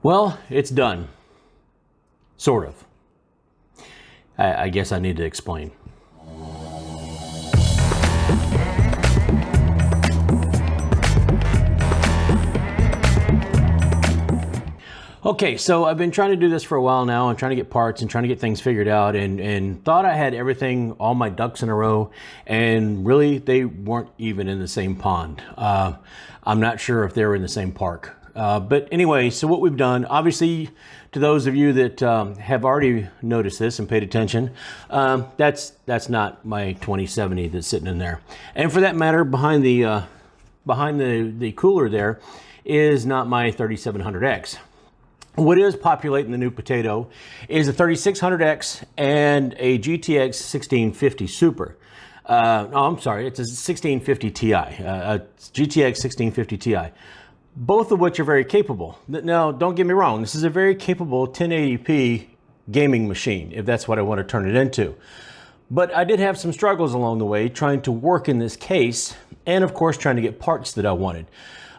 Well, it's done. Sort of. I guess I need to explain. Okay, so I've been trying to do this for a while now and trying to get parts and trying to get things figured out and thought I had everything, all my ducks in a row, and really they weren't even in the same pond. I'm not sure if they were in the same park. But anyway, so what we've done, obviously, to those of you that have already noticed this and paid attention, that's not my 2070 that's sitting in there. And for that matter, behind the cooler there is not my 3700X. What is populating the new potato is a 3600X and a GTX1650 Super. No, I'm sorry, it's a 1650 Ti, a GTX1650 Ti. Both of which are very capable. Now, don't get me wrong, this is a very capable 1080p gaming machine, if that's what I want to turn it into. But I did have some struggles along the way trying to work in this case, and of course trying to get parts that I wanted.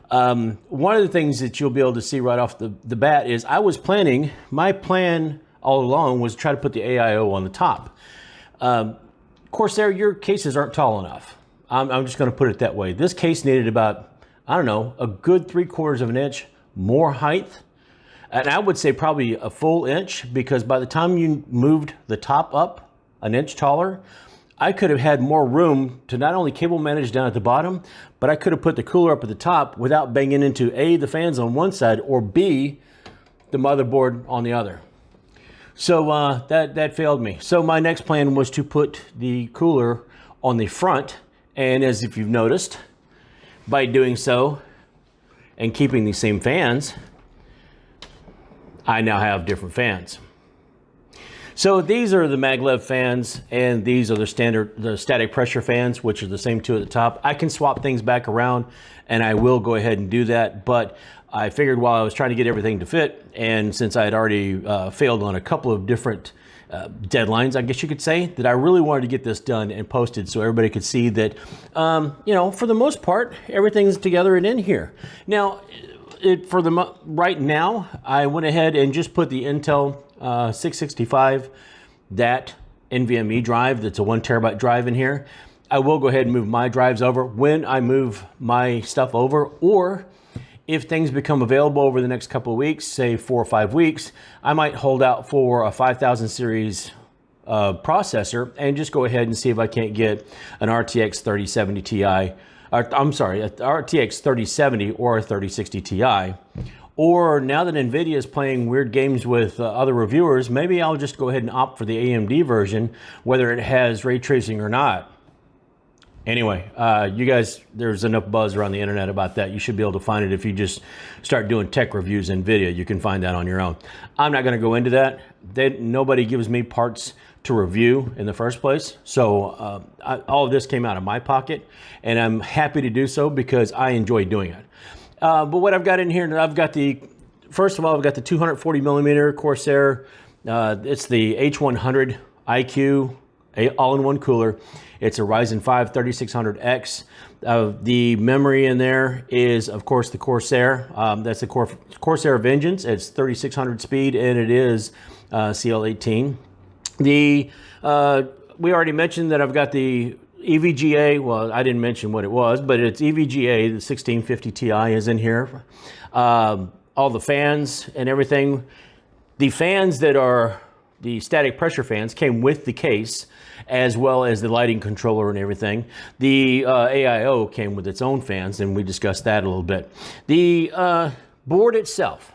One of the things that you'll be able to see right off the bat is I was planning, my plan all along was to try to put the AIO on the top. Corsair, your cases aren't tall enough. I'm just going to put it that way. This case needed about, I don't know, a good 3/4 of an inch more height. And I would say probably a full inch, because by the time you moved the top up an inch taller, I could have had more room to not only cable manage down at the bottom, but I could have put the cooler up at the top without banging into A, the fans on one side, or B, the motherboard on the other. So that failed me. So my next plan was to put the cooler on the front, and as if you've noticed, by doing so and keeping these same fans, I now have different fans. So these are the maglev fans, and these are the static pressure fans, which are the same two at the top. I can swap things back around, and I will go ahead and do that, but I figured while I was trying to get everything to fit, and since I had already failed on a couple of different deadlines, I guess you could say, that I really wanted to get this done and posted so everybody could see that, you know, for the most part, everything's together and in here. Now, right now, I went ahead and just put the Intel 665, that NVMe drive, that's a 1 terabyte drive in here. I will go ahead and move my drives over when I move my stuff over, or if things become available over the next couple of weeks, say 4 or 5 weeks, I might hold out for a 5000 series processor and just go ahead and see if I can't get an RTX 3070 Ti, I'm sorry, a RTX 3070 or a 3060 Ti. Or now that NVIDIA is playing weird games with other reviewers, maybe I'll just go ahead and opt for the AMD version, whether it has ray tracing or not. Anyway, you guys, there's enough buzz around the internet about that. You should be able to find it if you just start doing tech reviews in NVIDIA. You can find that on your own. I'm not going to go into that. Nobody gives me parts to review in the first place. So all of this came out of my pocket, and I'm happy to do so because I enjoy doing it. But what I've got in here, I've got first of all, I've got the 240 millimeter Corsair. It's the H100 iCUE all-in-one cooler. It's a Ryzen 5 3600X. The memory in there is, of course, the Corsair. That's the Corsair Vengeance. It's 3600 speed, and it is CL18. We already mentioned that I've got the EVGA, well, I didn't mention what it was, but it's EVGA, the 1650 Ti is in here. All the fans and everything. The fans that are the static pressure fans came with the case, as well as the lighting controller and everything. The AIO came with its own fans, and we discussed that a little bit. The board itself,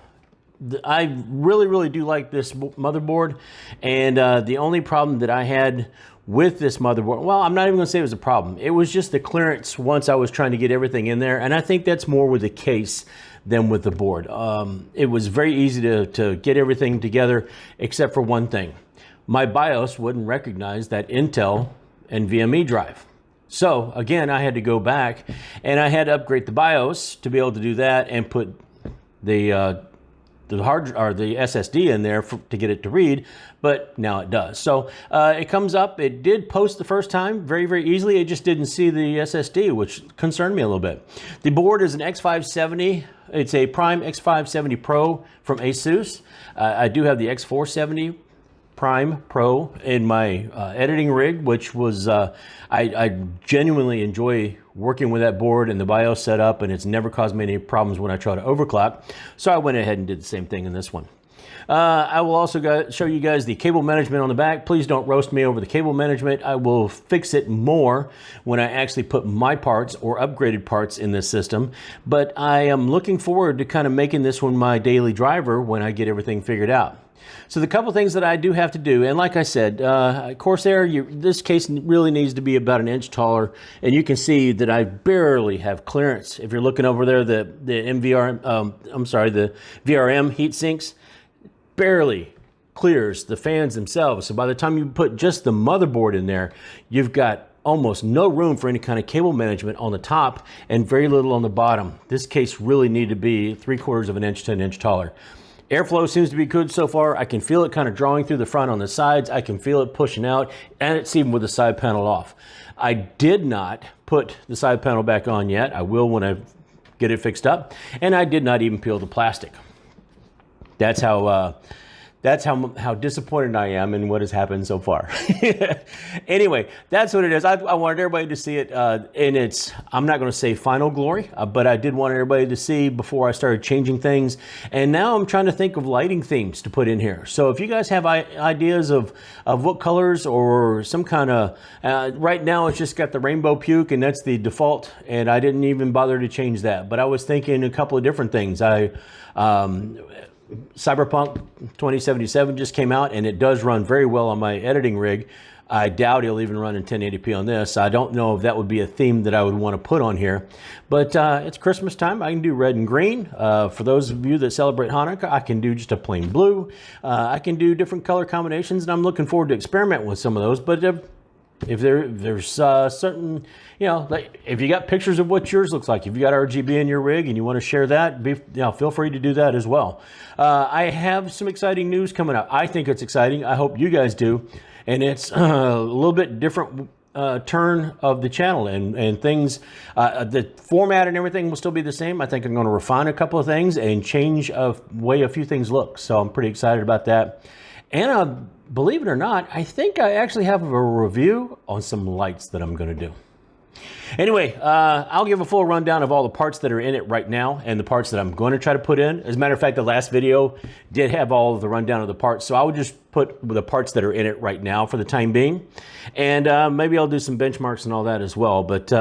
I really do like this motherboard, and the only problem that I had with this motherboard, well, I'm not even going to say it was a problem. It was just the clearance once I was trying to get everything in there, and I think that's more with the case than with the board. It was very easy to get everything together, except for one thing. My BIOS wouldn't recognize that Intel NVMe drive. So again, I had to go back and I had to upgrade the BIOS to be able to do that and put the hard or the SSD in there to get it to read, but now it does. So it comes up. It did post the first time very easily. It just didn't see the SSD, which concerned me a little bit. The board is an X570 It's a Prime X570 Pro from ASUS. I do have the X470 Prime Pro in my editing rig, which was, I genuinely enjoy working with that board and the BIOS setup, and it's never caused me any problems when I try to overclock. So I went ahead and did the same thing in this one. I will also show you guys the cable management on the back. Please don't roast me over the cable management. I will fix it more when I actually put my parts or upgraded parts in this system. But I am looking forward to kind of making this one my daily driver when I get everything figured out. So the couple things that I do have to do, and like I said, Corsair, this case really needs to be about an inch taller, and you can see that I barely have clearance. If you're looking over there, the VRM heat sinks barely clears the fans themselves. So by the time you put just the motherboard in there, you've got almost no room for any kind of cable management on the top and very little on the bottom. This case really needed to be 3/4 of an inch to an inch taller. Airflow seems to be good so far. I can feel it kind of drawing through the front on the sides. I can feel it pushing out, and it's even with the side panel off. I did not put the side panel back on yet. I will when I get it fixed up. And I did not even peel the plastic. That's how disappointed I am in what has happened so far. Anyway, that's what it is. I wanted everybody to see it in its, I'm not going to say final glory, but I did want everybody to see before I started changing things. And now I'm trying to think of lighting themes to put in here. So if you guys have ideas of what colors or some kind of, right now it's just got the rainbow puke and that's the default, and I didn't even bother to change that. But I was thinking a couple of different things. Cyberpunk 2077 just came out, and it does run very well on my editing rig. I doubt it'll even run in 1080p on this. I don't know if that would be a theme that I would want to put on here, but it's Christmas time. I can do red and green. For those of you that celebrate Hanukkah, I can do just a plain blue. I can do different color combinations, and I'm looking forward to experimenting with some of those. But if there's certain, you know, like if you got pictures of what yours looks like, if you got RGB in your rig and you want to share that, feel free to do that as well. I have some exciting news coming up. I think it's exciting. I hope you guys do. And it's a little bit different turn of the channel and things. The format and everything will still be the same. I think I'm going to refine a couple of things and change a way a few things look. So I'm pretty excited about that. And believe it or not, I think I actually have a review on some lights that I'm going to do. Anyway, I'll give a full rundown of all the parts that are in it right now and the parts that I'm going to try to put in. As a matter of fact, the last video did have all of the rundown of the parts, so I would just put the parts that are in it right now for the time being. And maybe I'll do some benchmarks and all that as well. But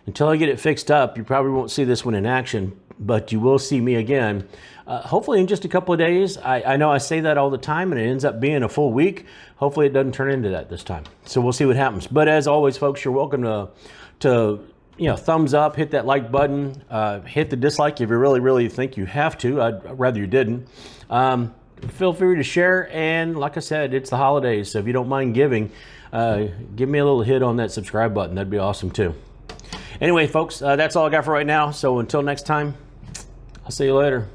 until I get it fixed up, you probably won't see this one in action, but you will see me again. Hopefully in just a couple of days. I know I say that all the time and it ends up being a full week. Hopefully it doesn't turn into that this time. So we'll see what happens. But as always, folks, you're welcome to thumbs up, hit that like button, hit the dislike if you really think you have to. I'd rather you didn't. Feel free to share, and like I said, it's the holidays, so if you don't mind giving, give me a little hit on that subscribe button. That'd be awesome too. Anyway, folks, that's all I got for right now. So until next time, I'll see you later.